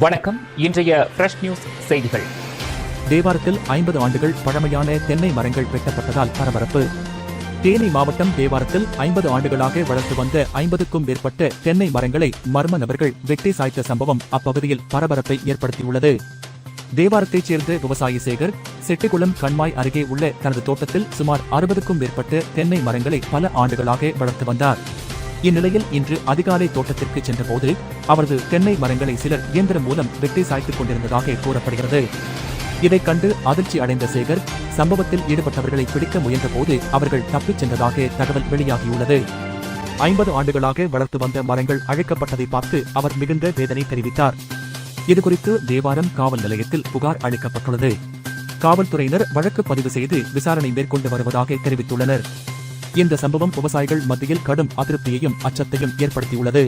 வணக்கம். இன்றைய fresh news செய்திகள். தேவாரத்தில் 50 ஆண்டுகள் பழமையான தென்னை மரங்கள் வெட்டப்பட்டதால் பரபரப்பு. தேனி மாவட்டம் தேவாரத்தில் 50 ஆண்டுகளாக வளர்த்து வந்த 50க்கும் மேற்பட்ட தென்னை மரங்களை மர்ம நபர்கள் வெட்டி சாய்த்த சம்பவம் அப்பகுதியில் பரபரப்பை ஏற்படுத்தியுள்ளது. தேவாரத்தைச் சேர்ந்த விவசாயி சேகர் செட்டிக்குளம் கண்மாய் அருகே உள்ள தனது தோட்டத்தில் சுமார் 60க்கும் மேற்பட்ட தென்னை மரங்களை பல ஆண்டுகளாக வளர்த்து வந்தார். இந்நிலையில் இன்று அதிகாலை தோட்டத்திற்கு சென்றபோது அவரது தென்னை மரங்களை சிலர் இயந்திரம் மூலம் வெட்டி சாய்த்துக் கொண்டிருந்ததாக கூறப்படுகிறது. இதைக் கண்டு அதிர்ச்சி அடைந்த சேகர் சம்பவத்தில் ஈடுபட்டவர்களை பிடிக்க முயன்றபோது அவர்கள் தப்பிச் சென்றதாக தகவல் வெளியாகியுள்ளது. 50 ஆண்டுகளாக வளர்த்து வந்த மரங்கள் அழைக்கப்பட்டதை பார்த்து அவர் மிகுந்த வேதனை தெரிவித்தார். இதுகுறித்து தேவாரம் காவல் நிலையத்தில் புகார் அளிக்கப்பட்டுள்ளது. காவல்துறையினர் வழக்கு பதிவு செய்து விசாரணை மேற்கொண்டு வருவதாக தெரிவித்துள்ளனர். இந்த சம்பவம் விவசாயிகள் மத்தியில் கடும் அதிருப்தியையும் அச்சத்தையும் ஏற்படுத்தியுள்ளது.